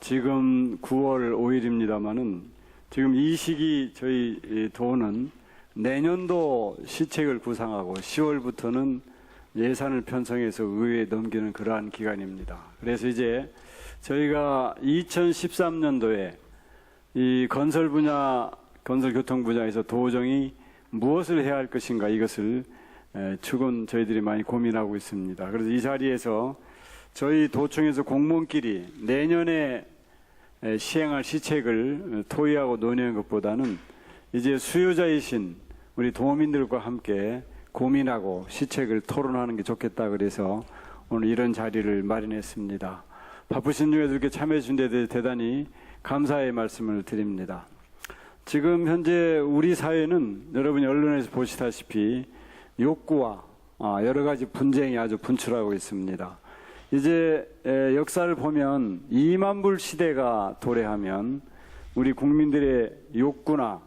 지금 9월 5일입니다마는 지금 이 시기 저희 도는 내년도 시책을 구상하고 10월부터는 예산을 편성해서 의회에 넘기는 그러한 기간입니다. 그래서 이제 저희가 2013년도에 이 건설 분야, 건설교통 분야에서 도정이 무엇을 해야 할 것인가 이것을 최근 저희들이 많이 고민하고 있습니다. 그래서 이 자리에서 저희 도청에서 공무원끼리 내년에 시행할 시책을 토의하고 논의하는 것보다는 이제 수요자이신 우리 도민들과 함께 고민하고 시책을 토론하는 게 좋겠다 그래서 오늘 이런 자리를 마련했습니다. 바쁘신 중에도 이렇게 참여해 주신 데 대해 대단히 감사의 말씀을 드립니다. 지금 현재 우리 사회는 여러분이 언론에서 보시다시피 욕구와 여러 가지 분쟁이 아주 분출하고 있습니다. 이제 역사를 보면 2만 불 시대가 도래하면 우리 국민들의 욕구나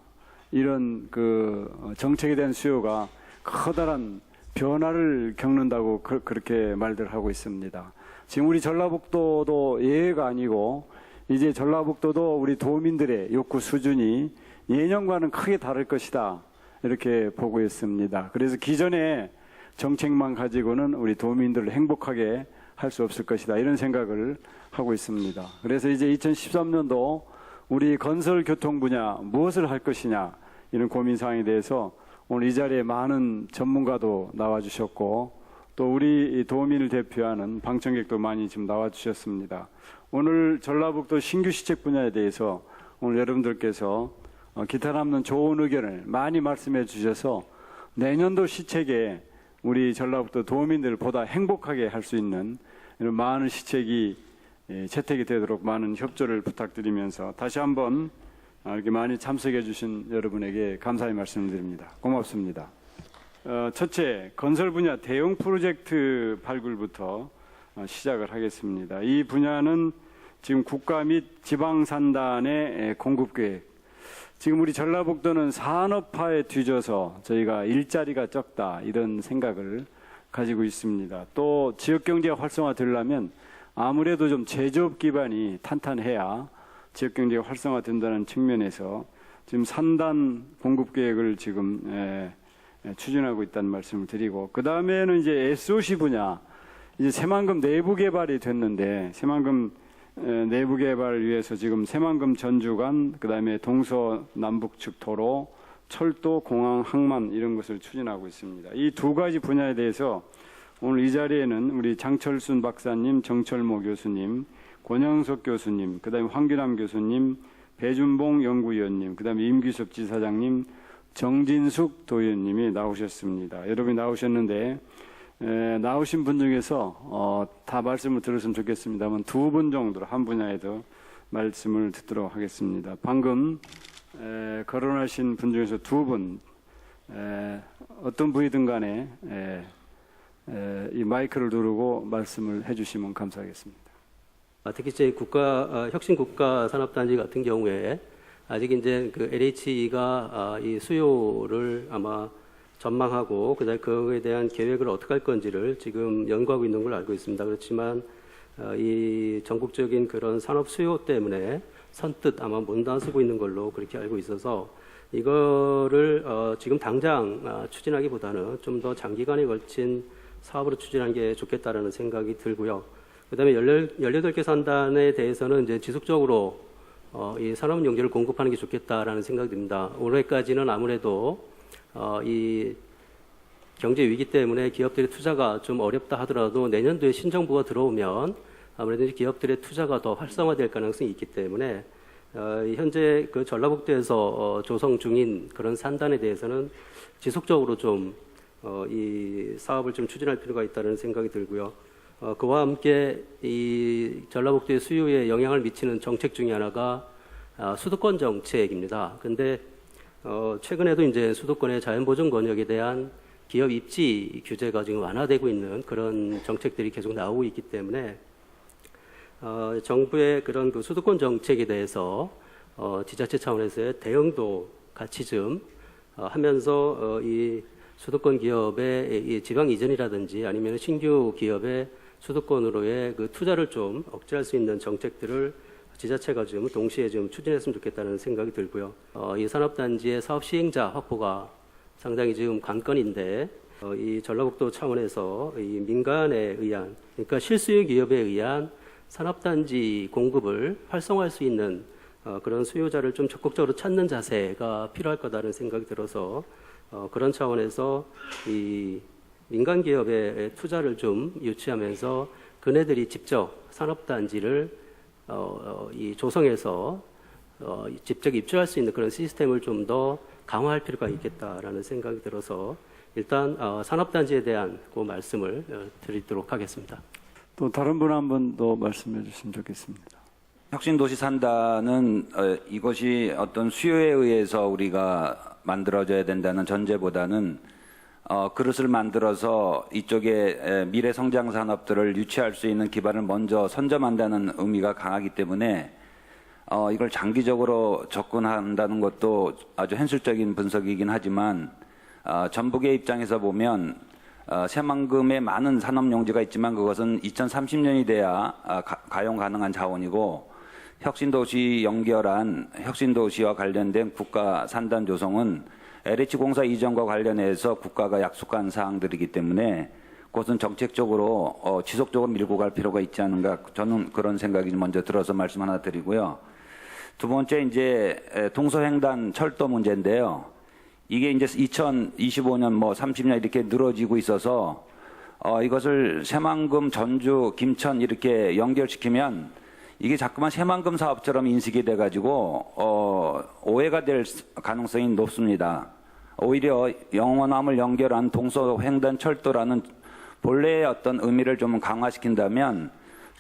이런 그 정책에 대한 수요가 커다란 변화를 겪는다고 그렇게 말들 하고 있습니다. 지금 우리 전라북도도 예외가 아니고 이제 전라북도도 우리 도민들의 욕구 수준이 예년과는 크게 다를 것이다 이렇게 보고 있습니다. 그래서 기존의 정책만 가지고는 우리 도민들을 행복하게 할 수 없을 것이다 이런 생각을 하고 있습니다. 그래서 이제 2013년도 우리 건설 교통 분야 무엇을 할 것이냐 이런 고민 사항에 대해서 오늘 이 자리에 많은 전문가도 나와주셨고 또 우리 도민을 대표하는 방청객도 많이 지금 나와주셨습니다. 오늘 전라북도 신규 시책 분야에 대해서 오늘 여러분들께서 기타 남는 좋은 의견을 많이 말씀해 주셔서 내년도 시책에 우리 전라북도 도민들을 보다 행복하게 할 수 있는 이런 많은 시책이 채택이 되도록 많은 협조를 부탁드리면서 다시 한번 이렇게 많이 참석해 주신 여러분에게 감사의 말씀을 드립니다. 고맙습니다. 첫째, 건설 분야 대형 프로젝트 발굴부터 시작을 하겠습니다. 이 분야는 지금 국가 및 지방산단의 공급계획, 지금 우리 전라북도는 산업화에 뒤져서 저희가 일자리가 적다 이런 생각을 가지고 있습니다. 또 지역경제가 활성화되려면 아무래도 좀 제조업 기반이 탄탄해야 지역경제가 활성화된다는 측면에서 지금 산단 공급계획을 지금 추진하고 있다는 말씀을 드리고, 그 다음에는 이제 SOC 분야, 이제 새만금 내부 개발이 됐는데 새만금 내부 개발을 위해서 지금 새만금 전주간, 그 다음에 동서남북측 도로, 철도, 공항, 항만 이런 것을 추진하고 있습니다. 이 두 가지 분야에 대해서 오늘 이 자리에는 우리 장철순 박사님, 정철모 교수님, 권영석 교수님, 그 다음에 황규남 교수님, 배준봉 연구위원님, 그 다음에 임규섭 지사장님, 정진숙 도의원님이 나오셨습니다. 여러분이 나오셨는데 나오신 분 중에서 다 말씀을 들었으면 좋겠습니다만 두 분 정도로 한 분야에도 말씀을 듣도록 하겠습니다. 방금 거론하신 분 중에서 두 분, 어떤 분이든 간에 이 마이크를 누르고 말씀을 해주시면 감사하겠습니다. 특히 이제 혁신국가산업단지 같은 경우에 아직 이제 그 LH가 이 수요를 아마 전망하고 그다음에 그거에 대한 계획을 어떻게 할 건지를 지금 연구하고 있는 걸로 알고 있습니다. 그렇지만 이 전국적인 그런 산업 수요 때문에 선뜻 아마 못 나서고 있는 걸로 그렇게 알고 있어서 이거를 지금 당장 추진하기보다는 좀 더 장기간에 걸친 사업으로 추진하는 게 좋겠다라는 생각이 들고요. 그다음에 18개 산단에 대해서는 이제 지속적으로 이 산업 용기를 공급하는 게 좋겠다라는 생각이 듭니다. 올해까지는 아무래도 이 경제 위기 때문에 기업들의 투자가 좀 어렵다 하더라도 내년도에 신정부가 들어오면 아무래도 기업들의 투자가 더 활성화될 가능성이 있기 때문에 현재 그 전라북도에서 조성 중인 그런 산단에 대해서는 지속적으로 좀 이 사업을 좀 추진할 필요가 있다는 생각이 들고요. 그와 함께 이 전라북도의 수요에 영향을 미치는 정책 중에 하나가 수도권 정책입니다. 근데 최근에도 이제 수도권의 자연보존 권역에 대한 기업 입지 규제가 지금 완화되고 있는 그런 정책들이 계속 나오고 있기 때문에 정부의 그런 그 수도권 정책에 대해서 지자체 차원에서의 대응도 같이 좀 하면서 이 수도권 기업의 이 지방 이전이라든지 아니면 신규 기업의 수도권으로의 그 투자를 좀 억제할 수 있는 정책들을 지자체가 좀 동시에 좀 추진했으면 좋겠다는 생각이 들고요. 이 산업단지의 사업 시행자 확보가 상당히 지금 관건인데 이 전라북도 차원에서 이 민간에 의한, 그러니까 실수요 기업에 의한 산업단지 공급을 활성화할 수 있는 그런 수요자를 좀 적극적으로 찾는 자세가 필요할 거다라는 생각이 들어서 그런 차원에서 이 민간 기업의 투자를 좀 유치하면서 그네들이 직접 산업단지를 이 조성해서 직접 입주할 수 있는 그런 시스템을 좀 더 강화할 필요가 있겠다라는 생각이 들어서 일단 산업단지에 대한 그 말씀을 드리도록 하겠습니다. 또 다른 분 한 분 더 말씀해 주시면 좋겠습니다. 혁신도시 산다는 이것이 어떤 수요에 의해서 우리가 만들어져야 된다는 전제보다는 그릇을 만들어서 이쪽에 미래 성장 산업들을 유치할 수 있는 기반을 먼저 선점한다는 의미가 강하기 때문에 이걸 장기적으로 접근한다는 것도 아주 현실적인 분석이긴 하지만 전북의 입장에서 보면 새만금에 많은 산업용지가 있지만 그것은 2030년이 돼야 가용 가능한 자원이고 혁신도시 연결한 혁신도시와 관련된 국가 산단 조성은 LH공사 이전과 관련해서 국가가 약속한 사항들이기 때문에 그것은 정책적으로 지속적으로 밀고 갈 필요가 있지 않은가, 저는 그런 생각이 먼저 들어서 말씀 하나 드리고요. 두 번째 이제 동서횡단 철도 문제인데요. 이게 이제 2025년 30년 이렇게 늘어지고 있어서 이것을 새만금, 전주, 김천 이렇게 연결시키면 이게 자꾸만 새만금 사업처럼 인식이 돼가지고 오해가 될 가능성이 높습니다. 오히려 영원함을 연결한 동서횡단 철도라는 본래의 어떤 의미를 좀 강화시킨다면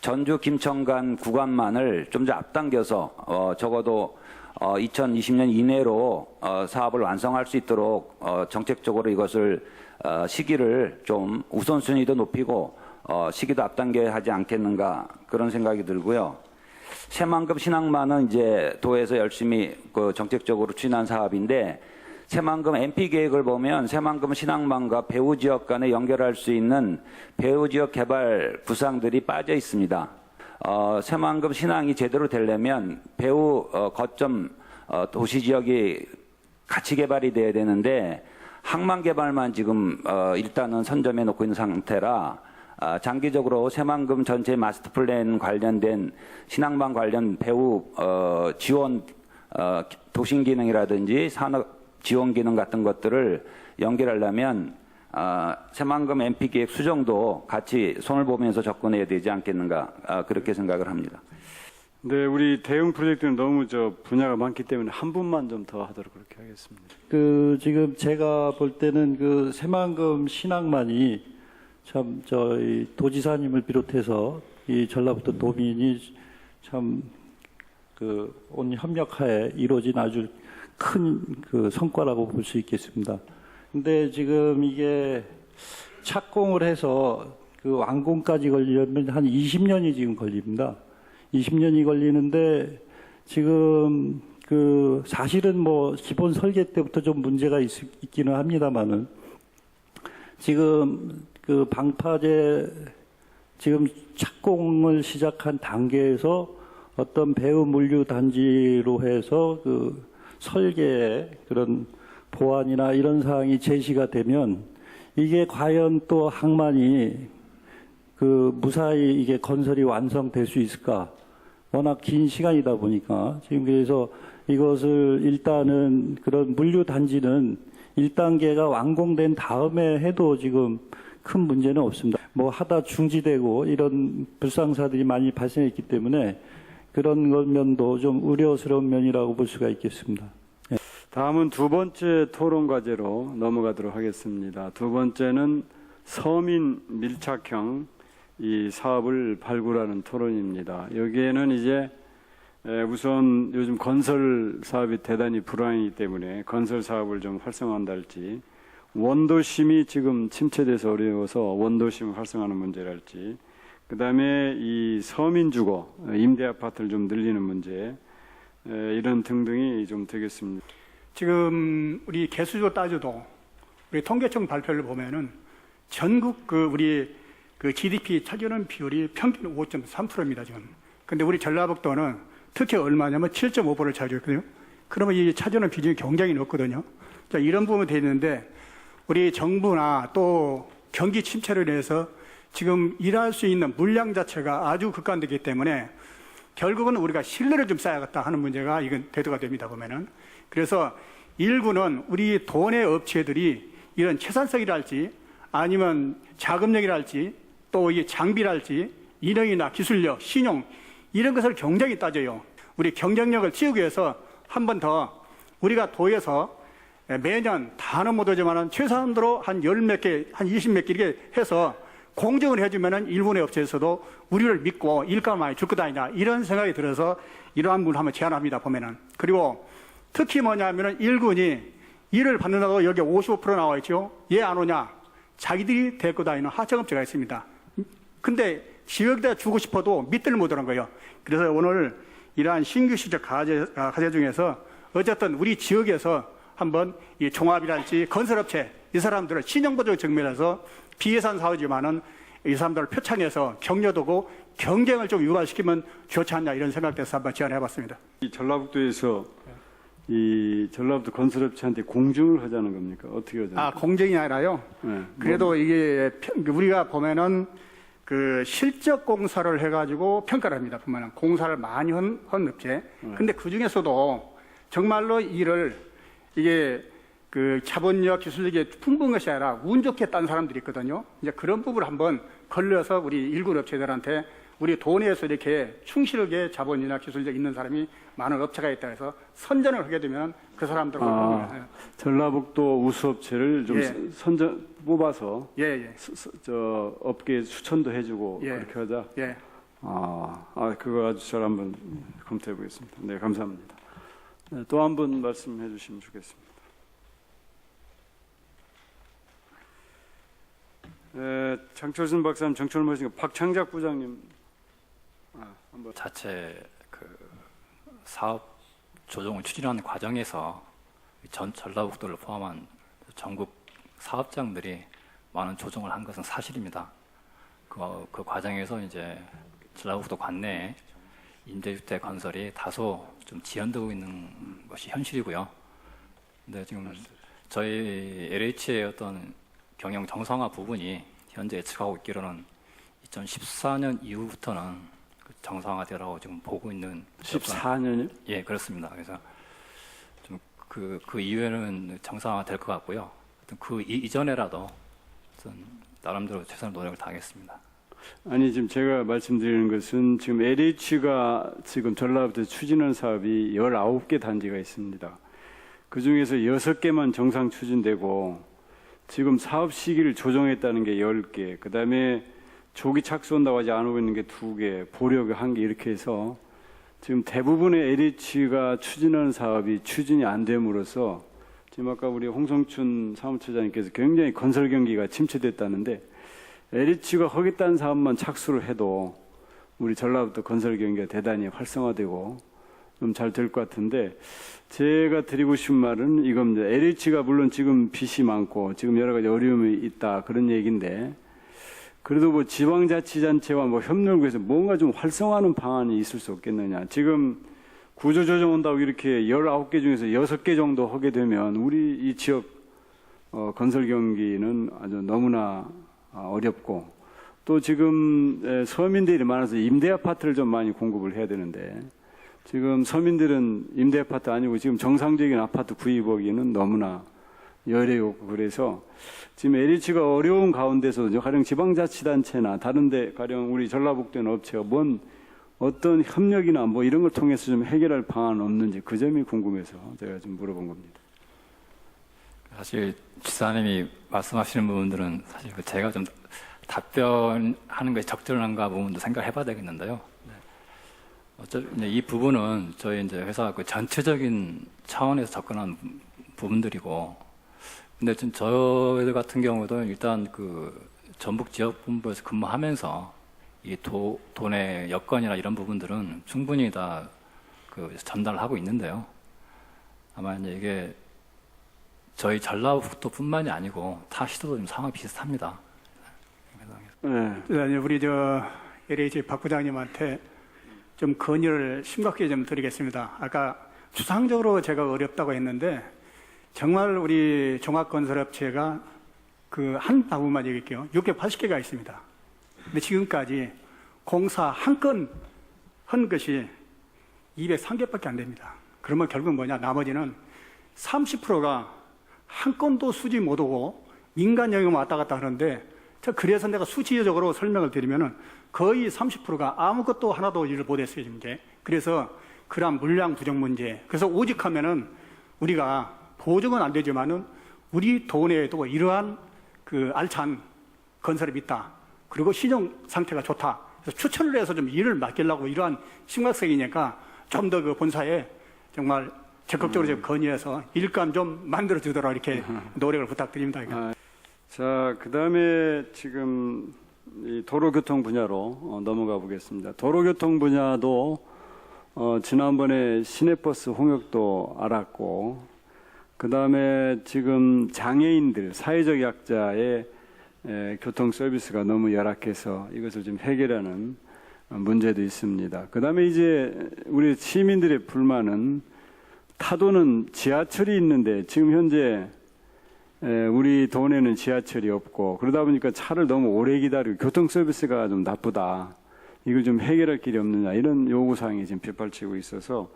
전주 김천 간 구간만을 좀 더 앞당겨서 적어도 2020년 이내로 사업을 완성할 수 있도록 정책적으로 이것을 시기를 좀 우선순위도 높이고 시기도 앞당겨야 하지 않겠는가, 그런 생각이 들고요. 새만금 신항만은 이제 도에서 열심히 정책적으로 추진한 사업인데 새만금 MP 계획을 보면 새만금 신항만과 배후 지역 간에 연결할 수 있는 배후 지역 개발 구상들이 빠져 있습니다. 새만금 신항이 제대로 되려면 배후 거점 도시 지역이 같이 개발이 돼야 되는데 항만 개발만 지금 일단은 선점해 놓고 있는 상태라 장기적으로 새만금 전체 마스터 플랜 관련된 신항만 관련 배후 지원 도심 기능이라든지 산업 지원 기능 같은 것들을 연결하려면 새만금 MP 계획 수정도 같이 손을 보면서 접근해야 되지 않겠는가, 그렇게 생각을 합니다. 네, 우리 대형 프로젝트는 너무 분야가 많기 때문에 한 분만 좀 더 하도록 그렇게 하겠습니다. 지금 제가 볼 때는 새만금 신항만이 참 저희 도지사님을 비롯해서 이 전라북도 도민이 참 온 협력하에 이루어진 아주 큰 성과라고 볼 수 있겠습니다. 근데 지금 이게 착공을 해서 완공까지 걸리려면 한 20년이 지금 걸립니다. 20년이 걸리는데 지금 사실은 기본 설계 때부터 좀 문제가 있기는 합니다만은 지금 방파제 지금 착공을 시작한 단계에서 어떤 배후 물류 단지로 해서 설계에 그런 보완이나 이런 사항이 제시가 되면 이게 과연 또 항만이 무사히 이게 건설이 완성될 수 있을까? 워낙 긴 시간이다 보니까 지금 그래서 이것을 일단은 그런 물류 단지는 1단계가 완공된 다음에 해도 지금 큰 문제는 없습니다. 하다 중지되고 이런 불상사들이 많이 발생했기 때문에 그런 면도 좀 우려스러운 면이라고 볼 수가 있겠습니다. 다음은 두 번째 토론 과제로 넘어가도록 하겠습니다. 두 번째는 서민 밀착형 이 사업을 발굴하는 토론입니다. 여기에는 이제 우선 요즘 건설 사업이 대단히 불황이기 때문에 건설 사업을 좀 활성화한다 할지, 원도심이 지금 침체돼서 어려워서 원도심을 활성화하는 문제랄지, 그다음에 이 서민 주거 임대 아파트를 좀 늘리는 문제, 이런 등등이 좀 되겠습니다. 지금 우리 개수로 따져도 우리 통계청 발표를 보면은 전국 우리 GDP 차지하는 비율이 평균 5.3%입니다 지금. 근데 우리 전라북도는 특히 얼마냐면 7.5%를 차지했거든요. 그러면 이 차지하는 비중이 굉장히 높거든요. 자, 이런 부분이 되어 있는데 우리 정부나 또 경기 침체로 인해서 지금 일할 수 있는 물량 자체가 아주 극한되기 때문에 결국은 우리가 신뢰를 좀 쌓아야겠다 하는 문제가 이건 대두가 됩니다, 보면은. 그래서 일부는 우리 도내 업체들이 이런 채산성이랄지 아니면 자금력이랄지 또 이 장비랄지 인력이나 기술력, 신용 이런 것을 굉장히 따져요. 우리 경쟁력을 띄우기 위해서 한 번 더 우리가 도에서 매년 다는 못하지만은 최소한으로 한 10몇 개, 한 20몇 개 이렇게 해서 공정을 해주면은 일본의 업체에서도 우리를 믿고 일가 많이 줄 거다 아니냐 이런 생각이 들어서 이러한 부분을 한번 제안합니다, 보면은. 그리고 특히 뭐냐면은 일군이 일을 받는다고 여기 55% 나와 있죠. 왜 안 오냐? 자기들이 데리고 다니는 하청업체가 있습니다. 근데 지역에다 주고 싶어도 밑들 못 오는 거예요. 그래서 오늘 이러한 신규 시적 과제 중에서 어쨌든 우리 지역에서 한번 이 종합이랄지 건설업체 이 사람들을 신용보조 측면에서 비예산 사업이지만은 이 사람들을 표창해서 격려도고 경쟁을 좀 유발시키면 좋지 않냐 이런 생각돼서 한번 제안해봤습니다. 이 전라북도에서 이 전라북도 건설업체한테 공증을 하자는 겁니까? 어떻게 하자는 아, 공정이 아니라요. 네. 그래도 이게 우리가 보면은 그 실적 공사를 해가지고 평가를 합니다. 보면은 공사를 많이 한 업체. 근데 그 중에서도 정말로 일을 이게 그 자본력, 기술력이 풍부한 것이 아니라 운 좋게 딴 사람들이 있거든요. 이제 그런 부분을 한번 걸려서 우리 일군 업체들한테 우리 도내에서 이렇게 충실하게 자본이나 기술력 있는 사람이 많은 업체가 있다 해서 선전을 하게 되면 그 사람들을 전라북도 우수업체를 좀 예. 선정 뽑아서 예. 저 업계에 추천도 해주고 예. 그렇게 하자. 예. 그거 아주 잘 한번 검토해 보겠습니다. 네, 감사합니다. 네, 또 한 분 말씀해 주시면 좋겠습니다. 장철순 박사님, 정철 모시고 박창작 부장님 한번. 자체 그 사업 조정을 추진하는 과정에서 전라북도를 포함한 전국 사업장들이 많은 조정을 한 것은 사실입니다. 그 과정에서 이제 전라북도 관내에 임대주택 건설이 다소 좀 지연되고 있는 것이 현실이고요. 근데 지금 저희 LH의 어떤 경영 정상화 부분이 현재 예측하고 있기로는 2014년 이후부터는 정상화되라고 지금 보고 있는 14년이요? 예, 그렇습니다. 그래서 좀 그 이후에는 정상화 될 것 같고요. 그 이전에라도 나름대로 최선의 노력을 다하겠습니다. 아니 지금 제가 말씀드리는 것은 지금 LH가 지금 전라북도에 추진하는 사업이 19개 단지가 있습니다. 그 중에서 6개만 정상 추진되고 지금 사업 시기를 조정했다는 게 10개, 그 다음에 조기 착수한다고 하지 않고 있는 게 2개, 보력이 1개 이렇게 해서 지금 대부분의 LH가 추진하는 사업이 추진이 안 됨으로써 지금 아까 우리 홍성춘 사무처장님께서 굉장히 건설 경기가 침체됐다는데 LH가 하겠다는 사업만 착수를 해도 우리 전라북도 건설 경기가 대단히 활성화되고 좀 잘 될 것 같은데 제가 드리고 싶은 말은 이겁니다. LH가 물론 지금 빚이 많고 지금 여러 가지 어려움이 있다 그런 얘기인데 그래도 뭐 지방자치단체와 뭐 협력을 해서 뭔가 좀 활성화하는 방안이 있을 수 없겠느냐. 지금 구조조정 온다고 이렇게 19개 중에서 6개 정도 하게 되면 우리 이 지역 건설 경기는 아주 너무나 어렵고 또 지금 서민들이 많아서 임대 아파트를 좀 많이 공급을 해야 되는데 지금 서민들은 임대 아파트 아니고 지금 정상적인 아파트 구입하기는 너무나 열애없고 그래서 지금 LH가 어려운 가운데서 가령 지방자치단체나 다른데 가령 우리 전라북도의 업체가 어떤 협력이나 뭐 이런 걸 통해서 좀 해결할 방안은 없는지 그 점이 궁금해서 제가 좀 물어본 겁니다. 사실 지사님이 말씀하시는 부분들은 사실 제가 좀 답변하는 것이 적절한가 부분도 생각을 해봐야 되겠는데요. 어차피 이 부분은 저희 이제 회사 그 전체적인 차원에서 접근한 부분들이고, 근데 지금 저희들 같은 경우도 일단 그 전북 지역 본부에서 근무하면서 이 도내 여건이나 이런 부분들은 충분히 다 그 전달을 하고 있는데요. 아마 이제 이게 저희 전라북도뿐만이 아니고 타 시도도 좀 상황이 비슷합니다. 네. 우리 LH 박 부장님한테 좀 건의를 심각하게 좀 드리겠습니다. 아까 추상적으로 제가 어렵다고 했는데 정말 우리 종합건설업체가 그 한 부분만 얘기할게요. 680개가 있습니다. 근데 지금까지 공사 한 건 한 것이 203개밖에 안 됩니다. 그러면 결국 뭐냐? 나머지는 30%가 한 건도 수지 못 오고 민간 영역 왔다 갔다 하는데 그래서 내가 수치적으로 설명을 드리면은 거의 30%가 아무것도 하나도 일을 못했어요, 지금 이제. 그래서 그러한 물량 부족 문제. 그래서 오직 하면은 우리가 보증은 안 되지만은 우리 도내에도 이러한 그 알찬 건설이 있다. 그리고 시정 상태가 좋다. 그래서 추천을 해서 좀 일을 맡기려고 이러한 심각성이니까 좀 더 그 본사에 정말 적극적으로 좀 건의해서 일감 좀 만들어 주도록 이렇게 노력을 부탁드립니다. 자, 그 다음에 지금 이 도로교통 분야로 넘어가 보겠습니다. 도로교통 분야도 지난번에 시내버스 홍역도 알았고, 그 다음에 지금 장애인들, 사회적 약자의 교통 서비스가 너무 열악해서 이것을 좀 해결하는 문제도 있습니다. 그 다음에 이제 우리 시민들의 불만은 타도는 지하철이 있는데 지금 현재 우리 도내는 지하철이 없고 그러다 보니까 차를 너무 오래 기다리고 교통 서비스가 좀 나쁘다. 이걸 좀 해결할 길이 없느냐 이런 요구사항이 지금 빗발치고 있어서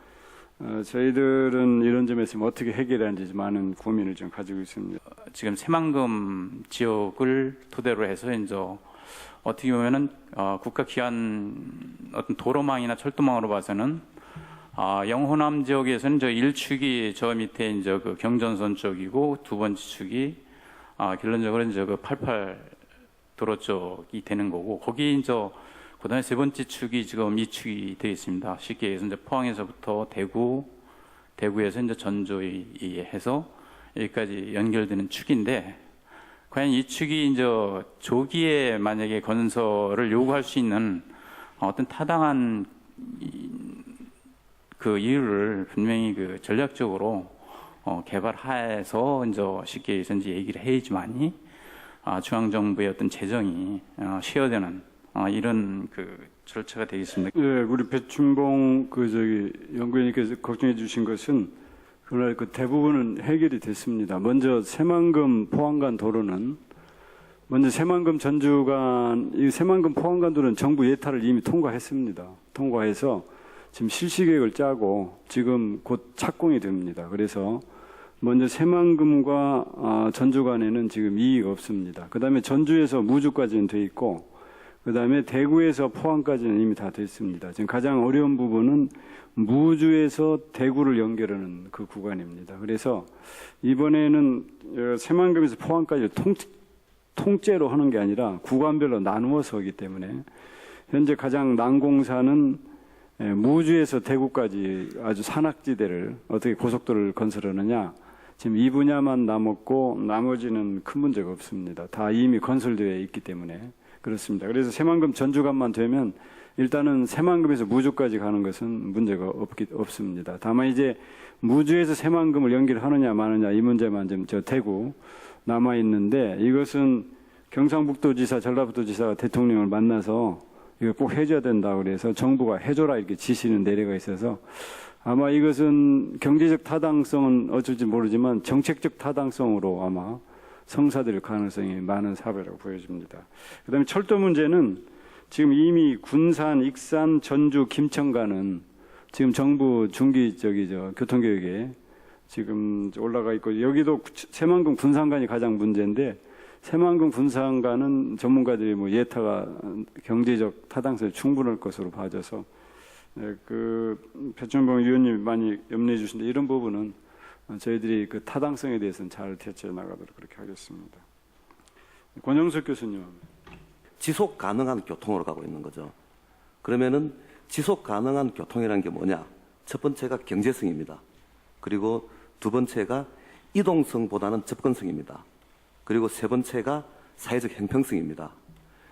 저희들은 이런 점에서 어떻게 해결하는지 많은 고민을 좀 가지고 있습니다. 지금 새만금 지역을 토대로 해서 이제 어떻게 보면은 국가 기한 어떤 도로망이나 철도망으로 봐서는 영호남 지역에서는 저 1축이 저 밑에 이제 그 경전선 쪽이고 두 번째 축이 결론적으로 이제 그 88 도로 쪽이 되는 거고 거기 이제 그다음에 세 번째 축이 지금 2축이 되어 있습니다. 쉽게 얘기해서 이제 포항에서부터 대구에서 이제 전주에 해서 여기까지 연결되는 축인데 과연 이 축이 이제 조기에 만약에 건설을 요구할 수 있는 어떤 타당한 그 이유를 분명히 그 전략적으로 개발해서 이제 쉽게 해서 이제 얘기를 해야지만이 중앙 정부의 어떤 재정이 쉐어되는 이런 그 절차가 되겠습니다. 네, 우리 배춘봉 연구위원님께서 걱정해 주신 것은 그날 그 대부분은 해결이 됐습니다. 먼저 새만금 포항간 도로는 먼저 새만금 전주간 이 새만금 포항간 도로는 정부 예타를 이미 통과했습니다. 통과해서 지금 실시 계획을 짜고 지금 곧 착공이 됩니다. 그래서 먼저 새만금과 전주 간에는 지금 이의가 없습니다. 그 다음에 전주에서 무주까지는 돼 있고 그 다음에 대구에서 포항까지는 이미 다 됐습니다. 지금 가장 어려운 부분은 무주에서 대구를 연결하는 그 구간입니다. 그래서 이번에는 새만금에서 포항까지 통째로 하는 게 아니라 구간별로 나누어서 하기 때문에 현재 가장 난공사는 무주에서 대구까지 아주 산악지대를 어떻게 고속도로를 건설하느냐 지금 이 분야만 남았고 나머지는 큰 문제가 없습니다. 다 이미 건설되어 있기 때문에 그렇습니다. 그래서 새만금 전주간만 되면 일단은 새만금에서 무주까지 가는 것은 문제가 없습니다. 다만 이제 무주에서 새만금을 연결하느냐 마느냐 이 문제만 좀 대구 남아 있는데 이것은 경상북도지사, 전라북도지사가 대통령을 만나서 이거 꼭 해줘야 된다 그래서 정부가 해줘라 이렇게 지시는 내려가 있어서 아마 이것은 경제적 타당성은 어쩔지 모르지만 정책적 타당성으로 아마 성사될 가능성이 많은 사업이라고 보여집니다. 그다음에 철도 문제는 지금 이미 군산, 익산, 전주, 김천간은 지금 정부 중기 교통계획에 지금 올라가 있고 여기도 새만금 군산간이 가장 문제인데 새만금 군산간은 전문가들이 뭐 예타가 경제적 타당성이 충분할 것으로 봐져서 그 배춘봉 위원님이 많이 염려해 주신데 이런 부분은 저희들이 그 타당성에 대해서는 잘 대처해 나가도록 그렇게 하겠습니다. 권영석 교수님. 지속 가능한 교통으로 가고 있는 거죠. 그러면은 지속 가능한 교통이라는 게 뭐냐? 첫 번째가 경제성입니다. 그리고 두 번째가 이동성보다는 접근성입니다. 그리고 세 번째가 사회적 형평성입니다.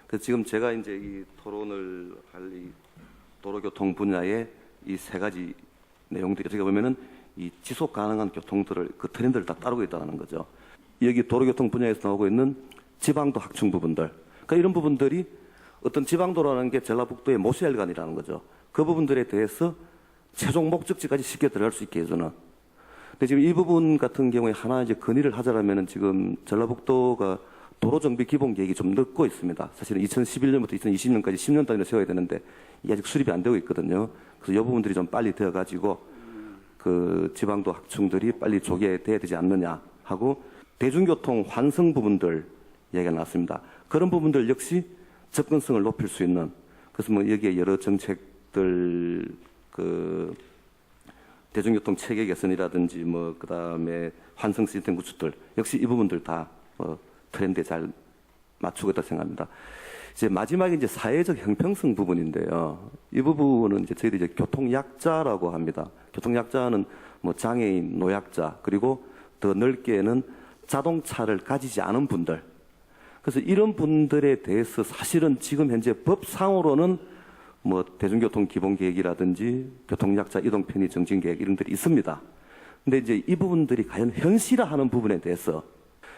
그래서 지금 제가 이제 이 토론을 할 이 도로교통 분야의 이 세 가지 내용들이 어떻게 보면은 이 지속 가능한 교통들을 그 트렌드를 다 따르고 있다는 거죠. 여기 도로교통 분야에서 나오고 있는 지방도 확충 부분들. 그러니까 이런 부분들이 어떤 지방도로라는 게 전라북도의 모세혈관이라는 거죠. 그 부분들에 대해서 최종 목적지까지 쉽게 들어갈 수 있게 해주는. 근데 지금 이 부분 같은 경우에 하나 이제 건의를 하자라면은 지금 전라북도가 도로정비 기본계획이 좀 늦고 있습니다. 사실은 2011년부터 2020년까지 10년 단위로 세워야 되는데 이게 아직 수립이 안 되고 있거든요. 그래서 이 부분들이 좀 빨리 되어가지고 그 지방도 학충들이 빨리 조개돼야 되지 않느냐 하고 대중교통 환승 부분들 얘기가 나왔습니다. 그런 부분들 역시 접근성을 높일 수 있는, 그래서 뭐 여기에 여러 정책들 그 대중교통 체계 개선이라든지 뭐 그다음에 환승 시스템 구축들 역시 이 부분들 다 트렌드에 잘 맞추고 있다고 생각합니다. 이제 마지막에 이제 사회적 형평성 부분인데요. 이 부분은 이제 저희들이 이제 교통약자라고 합니다. 교통약자는 뭐 장애인, 노약자, 그리고 더 넓게는 자동차를 가지지 않은 분들. 그래서 이런 분들에 대해서 사실은 지금 현재 법상으로는 뭐 대중교통 기본계획이라든지 교통약자 이동 편의 정진 계획 이런 것들이 있습니다. 근데 이제 이 부분들이 과연 현실화하는 부분에 대해서,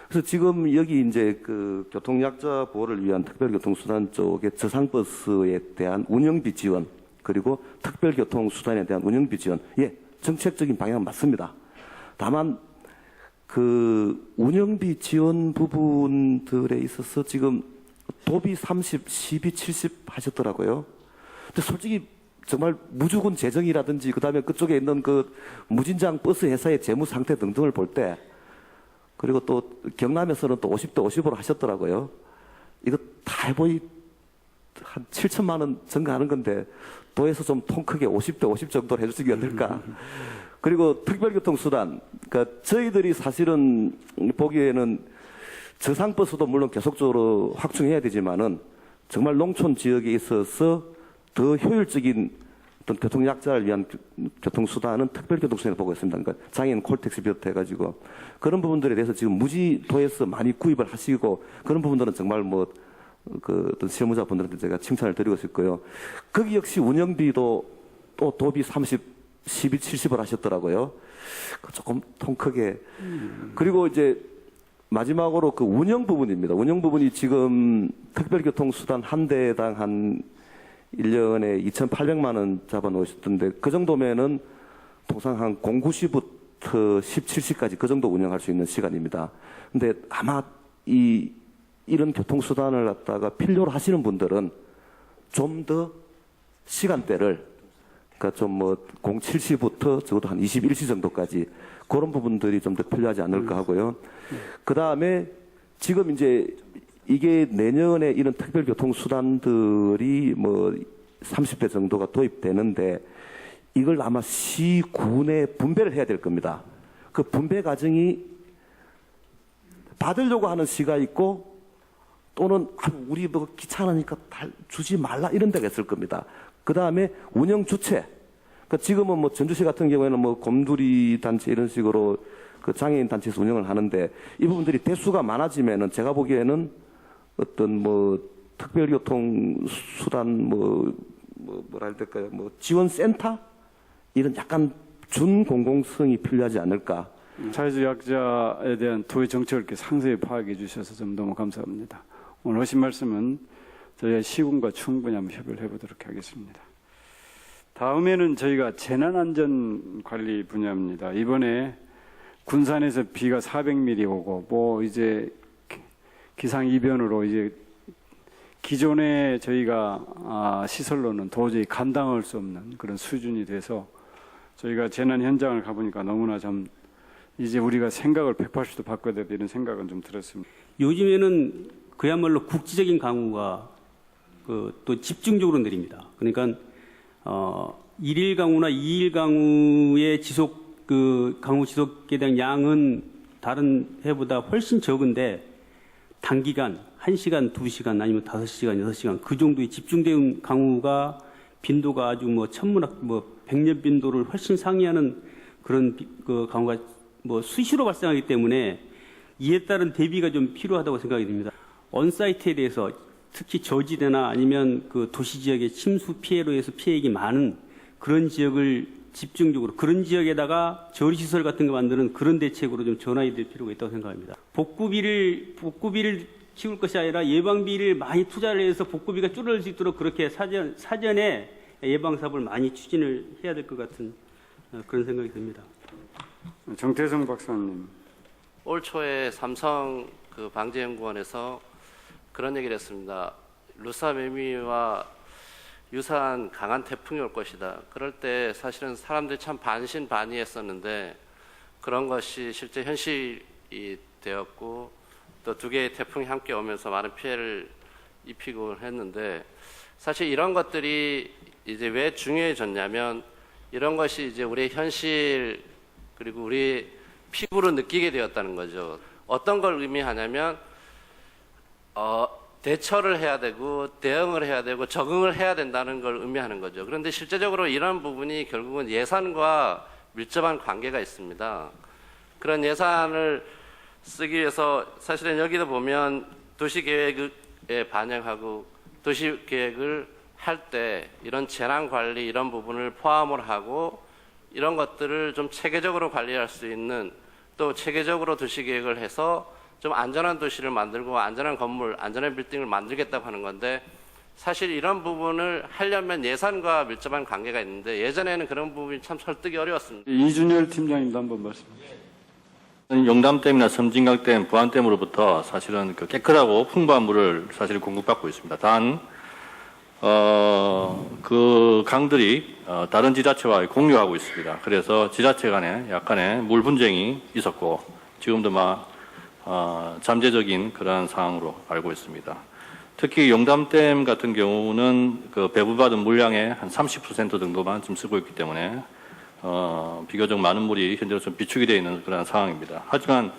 그래서 지금 여기 이제 그 교통약자 보호를 위한 특별교통수단 쪽에 저상버스에 대한 운영비 지원, 그리고 특별교통수단에 대한 운영비 지원, 예, 정책적인 방향은 맞습니다. 다만 그 운영비 지원 부분들에 있어서 지금 도비 30, 시비 70 하셨더라고요. 근데 솔직히 정말 무주군 재정이라든지 그다음에 그쪽에 있는 그 무진장 버스 회사의 재무 상태 등등을 볼 때, 그리고 또 경남에서는 또 50대 50으로 하셨더라고요. 이거 다 해보이 한 7천만 원 증가하는 건데 도에서 좀 통 크게 50대 50 정도로 해주시기 어떨까. 그리고 특별교통수단, 그러니까 저희들이 사실은 보기에는 저상버스도 물론 계속적으로 확충해야 되지만은 정말 농촌 지역에 있어서 더 효율적인 어떤 교통약자를 위한 교통수단은 특별교통수단을 보고 있습니다. 그러니까 장애인 콜택시 비롯해가지고 그런 부분들에 대해서 지금 무지도에서 많이 구입을 하시고 그런 부분들은 정말 뭐 그 어떤 실무자분들한테 제가 칭찬을 드리고 싶고요. 거기 역시 운영비도 또 도비 30, 12, 70을 하셨더라고요. 조금 통 크게. 그리고 이제 마지막으로 그 운영 부분입니다. 운영 부분이 지금 특별교통수단 한 대당 한 1년에 2,800만 원 잡아 놓으셨던데 그 정도면은 통상 한 09시부터 17시까지 그 정도 운영할 수 있는 시간입니다. 근데 아마 이런 교통수단을 갖다가 필요로 하시는 분들은 좀 더 시간대를, 그러니까 좀 뭐 07시부터 적어도 한 21시 정도까지 그런 부분들이 좀 더 필요하지 않을까 하고요. 그 다음에 지금 이제 이게 내년에 이런 특별교통수단들이 뭐 30대 정도가 도입되는데 이걸 아마 시군에 분배를 해야 될 겁니다. 그 분배 과정이 받으려고 하는 시가 있고 또는 우리 뭐 귀찮으니까 주지 말라 이런 데가 있을 겁니다. 그 다음에 운영 주체. 그러니까 지금은 뭐 전주시 같은 경우에는 뭐 곰돌이 단체 이런 식으로 그 장애인 단체에서 운영을 하는데 이 부분들이 대수가 많아지면은 제가 보기에는 어떤 뭐 특별교통 수단 뭐라 해야 될까요? 뭐 지원센터 이런 약간 준공공성이 필요하지 않을까. 사회적 약자에 대한 도의 정책을 이렇게 상세히 파악해 주셔서 좀 너무 감사합니다. 오늘 하신 말씀은 저희가 시군과 충분히 한번 협의를 해보도록 하겠습니다. 다음에는 저희가 재난안전관리 분야입니다. 이번에 군산에서 비가 400mm 오고 뭐 이제 기상이변으로 이제 기존에 저희가 시설로는 도저히 감당할 수 없는 그런 수준이 돼서 저희가 재난 현장을 가보니까 너무나 좀 이제 우리가 생각을 180도 바꿔야 되는 이런 생각은 좀 들었습니다. 요즘에는 그야말로 국지적인 강우가 또 집중적으로 내립니다. 그러니까 1일 강우나 2일 강우의 강우 지속에 대한 양은 다른 해보다 훨씬 적은데 단기간 1시간, 2시간 아니면 5시간, 6시간 그 정도의 집중된 강우가 빈도가 아주 뭐 천문학 백년 빈도를 훨씬 상회하는 그런 그 강우가 뭐 수시로 발생하기 때문에 이에 따른 대비가 좀 필요하다고 생각이 듭니다. 언사이트에 대해서 특히 저지대나 아니면 그 도시 지역의 침수 피해로 해서 피해액이 많은 그런 지역을 집중적으로 그런 지역에다가 저리시설 같은 거 만드는 그런 대책으로 좀 전환이 될 필요가 있다고 생각합니다. 복구비를 키울 것이 아니라 예방비를 많이 투자를 해서 복구비가 줄어들 수 있도록 그렇게 사전에 예방 사업을 많이 추진을 해야 될 것 같은 그런 생각이 듭니다. 정태성 박사님. 올 초에 삼성 방재연구원에서 그런 얘기를 했습니다. 루사매미와 유사한 강한 태풍이 올 것이다. 그럴 때 사실은 사람들이 참 반신반의했었는데 그런 것이 실제 현실이 되었고 또 두 개의 태풍이 함께 오면서 많은 피해를 입히고 했는데 사실 이런 것들이 이제 왜 중요해졌냐면 이런 것이 이제 우리의 현실 그리고 우리 피부로 느끼게 되었다는 거죠. 어떤 걸 의미하냐면 대처를 해야 되고 대응을 해야 되고 적응을 해야 된다는 걸 의미하는 거죠. 그런데 실제적으로 이런 부분이 결국은 예산과 밀접한 관계가 있습니다. 그런 예산을 쓰기 위해서 사실은 여기도 보면 도시계획에 반영하고 도시계획을 할 때 이런 재난관리 이런 부분을 포함을 하고 이런 것들을 좀 체계적으로 관리할 수 있는 또 체계적으로 도시계획을 해서 좀 안전한 도시를 만들고 안전한 건물, 안전한 빌딩을 만들겠다고 하는 건데 사실 이런 부분을 하려면 예산과 밀접한 관계가 있는데 예전에는 그런 부분이 참 설득이 어려웠습니다. 이준열 팀장님도 한번 말씀해 주세요. 용담댐이나 섬진강댐, 부안댐으로부터 사실은 그 깨끗하고 풍부한 물을 사실 공급받고 있습니다. 단, 그 강들이 다른 지자체와 공유하고 있습니다. 그래서 지자체 간에 약간의 물 분쟁이 있었고 지금도 잠재적인 그런 상황으로 알고 있습니다. 특히 용담댐 같은 경우는 그 배부받은 물량의 한 30% 정도만 지금 쓰고 있기 때문에 비교적 많은 물이 현재로 좀 비축이 되어 있는 그런 상황입니다. 하지만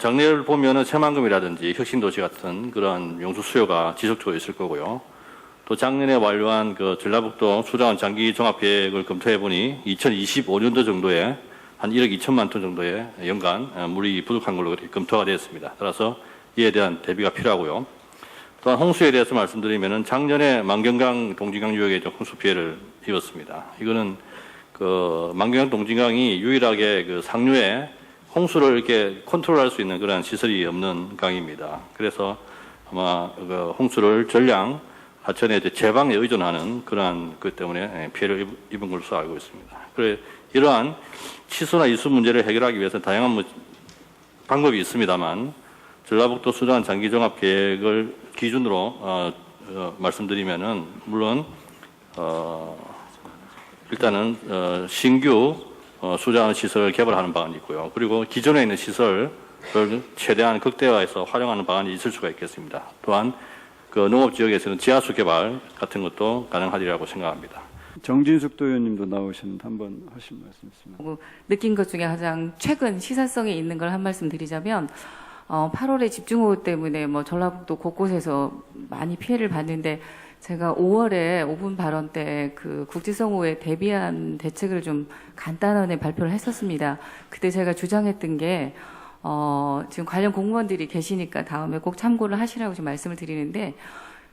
작년을 보면은 새만금이라든지 혁신도시 같은 그런 용수 수요가 지속적으로 있을 거고요. 또 작년에 완료한 그 전라북도 수자원 장기 종합 계획을 검토해 보니 2025년도 정도에 한 1억 2천만 톤 정도의 연간 물이 부족한 걸로 검토가 되었습니다. 따라서 이에 대한 대비가 필요하고요. 또한 홍수에 대해서 말씀드리면은 작년에 만경강 동진강 유역에 홍수 피해를 입었습니다. 이거는 그 만경강 동진강이 유일하게 그 상류에 홍수를 이렇게 컨트롤할 수 있는 그런 시설이 없는 강입니다. 그래서 아마 그 홍수를 전량 하천에 이제 제방에 의존하는 그러한 그 때문에 피해를 입은 것으로 알고 있습니다. 그래 이러한 취수나 이수 문제를 해결하기 위해서 다양한 방법이 있습니다만 전라북도 수자원 장기종합 계획을 기준으로 말씀드리면은 물론 일단은 신규 수자원 시설을 개발하는 방안이 있고요. 그리고 기존에 있는 시설을 최대한 극대화해서 활용하는 방안이 있을 수가 있겠습니다. 또한 그 농업 지역에서는 지하수 개발 같은 것도 가능하리라고 생각합니다. 정진숙 도의원님도 나오셨는데 한번 하실 말씀 있으면. 느낀 것 중에 가장 최근 시사성이 있는 걸 한 말씀 드리자면 8월에 집중호우 때문에 전라북도 곳곳에서 많이 피해를 봤는데 제가 5월에 5분 발언 때 그 국지성호에 대비한 대책을 좀 간단하게 발표를 했었습니다. 그때 제가 주장했던 게 지금 관련 공무원들이 계시니까 다음에 꼭 참고를 하시라고 좀 말씀을 드리는데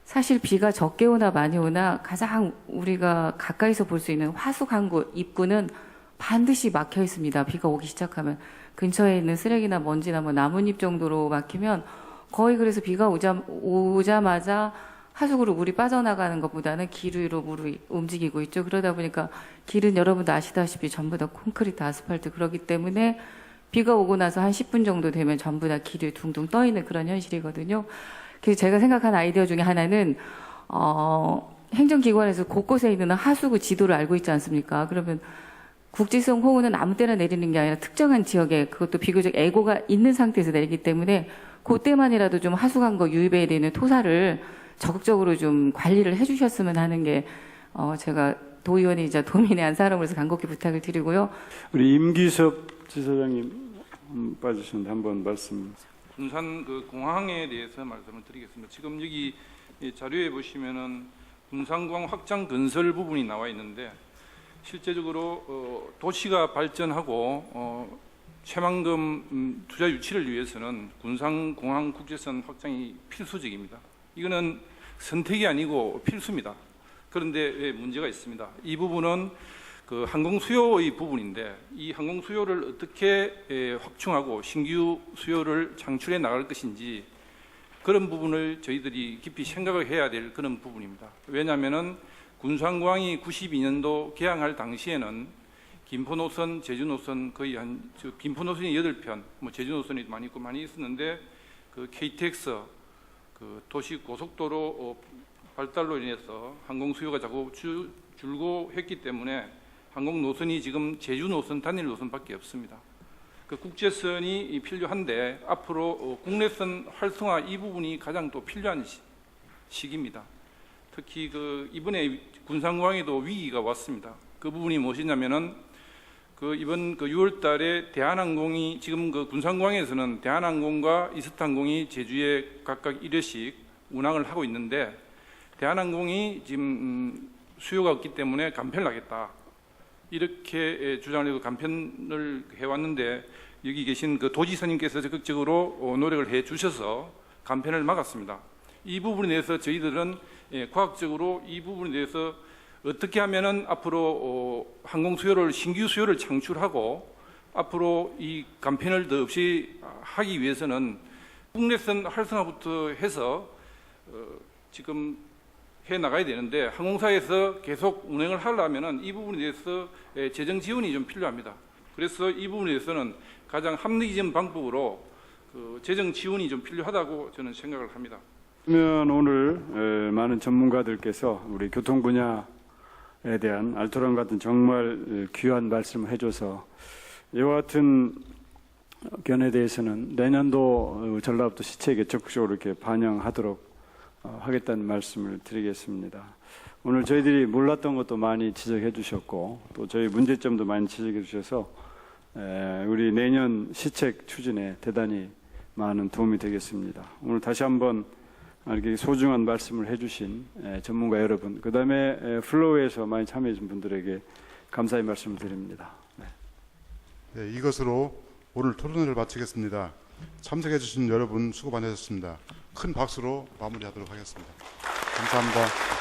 사실 비가 적게 오나 많이 오나 가장 우리가 가까이서 볼 수 있는 화수강구 입구는 반드시 막혀 있습니다. 비가 오기 시작하면 근처에 있는 쓰레기나 먼지나 나뭇잎 정도로 막히면 거의 그래서 비가 오자마자 하수구로 물이 빠져나가는 것보다는 길 위로 물이 움직이고 있죠. 그러다 보니까 길은 여러분도 아시다시피 전부 다 콘크리트, 아스팔트 그러기 때문에 비가 오고 나서 한 10분 정도 되면 전부 다 길이 둥둥 떠 있는 그런 현실이거든요. 그래서 제가 생각한 아이디어 중에 하나는 행정기관에서 곳곳에 있는 하수구 지도를 알고 있지 않습니까? 그러면 국지성 호우는 아무 때나 내리는 게 아니라 특정한 지역에 그것도 비교적 애고가 있는 상태에서 내리기 때문에 그때만이라도 좀 하수관과 유입에 되는 토사를 적극적으로 좀 관리를 해주셨으면 하는 게 제가 도의원이자 도민의 한 사람으로서 간곡히 부탁을 드리고요. 우리 임기섭 지사장님 빠지셨는데 한번 말씀. 군산 그 공항에 대해서 말씀을 드리겠습니다. 지금 여기 자료에 보시면은 군산공항 확장 건설 부분이 나와 있는데 실제적으로 도시가 발전하고 최만금 투자 유치를 위해서는 군산공항 국제선 확장이 필수적입니다. 이거는 선택이 아니고 필수입니다. 그런데 문제가 있습니다. 이 부분은 그 항공 수요의 부분인데 이 항공 수요를 어떻게 확충하고 신규 수요를 창출해 나갈 것인지 그런 부분을 저희들이 깊이 생각을 해야 될 그런 부분입니다. 왜냐하면은 군산공항이 92년도 개항할 당시에는 김포 노선, 제주 노선 거의 김포 노선이 8편, 뭐 제주 노선이 많이 있고 많이 있었는데 그 KTX 그 도시 고속도로 발달로 인해서 항공 수요가 자꾸 줄고 했기 때문에 항공 노선이 지금 제주 노선 단일 노선밖에 없습니다. 그 국제선이 필요한데 앞으로 국내선 활성화 이 부분이 가장 또 필요한 시기입니다. 특히 그 이번에 군산공항에도 위기가 왔습니다. 그 부분이 무엇이냐면은 그 이번 그 6월달에 대한항공이 지금 그 군산공항에서는 대한항공과 이스타항공이 제주에 각각 1회씩 운항을 하고 있는데 대한항공이 지금 수요가 없기 때문에 간편을 하겠다 이렇게 주장을 해서 간편을 해왔는데 여기 계신 그 도지사님께서 적극적으로 노력을 해 주셔서 간편을 막았습니다. 이 부분에 대해서 저희들은 과학적으로 이 부분에 대해서 어떻게 하면은 앞으로 항공 수요를 신규 수요를 창출하고 앞으로 이 간편을 더 없이 하기 위해서는 국내선 활성화부터 해서 지금 해 나가야 되는데 항공사에서 계속 운행을 하려면은 이 부분에 대해서 재정 지원이 좀 필요합니다. 그래서 이 부분에 대해서는 가장 합리적인 방법으로 그 재정 지원이 좀 필요하다고 저는 생각을 합니다. 그러면 오늘 많은 전문가들께서 우리 교통 분야에 대한 알토란 같은 정말 귀한 말씀을 해줘서 이와 같은 견해에 대해서는 내년도 전라북도 시책에 적극적으로 이렇게 반영하도록 하겠다는 말씀을 드리겠습니다. 오늘 저희들이 몰랐던 것도 많이 지적해 주셨고 또 저희 문제점도 많이 지적해 주셔서 우리 내년 시책 추진에 대단히 많은 도움이 되겠습니다. 오늘 다시 한번 이렇게 소중한 말씀을 해주신 전문가 여러분, 그 다음에 플로우에서 많이 참여해 주신 분들에게 감사의 말씀을 드립니다. 네, 이것으로 오늘 토론회를 마치겠습니다. 참석해 주신 여러분 수고 많으셨습니다. 큰 박수로 마무리하도록 하겠습니다. 감사합니다.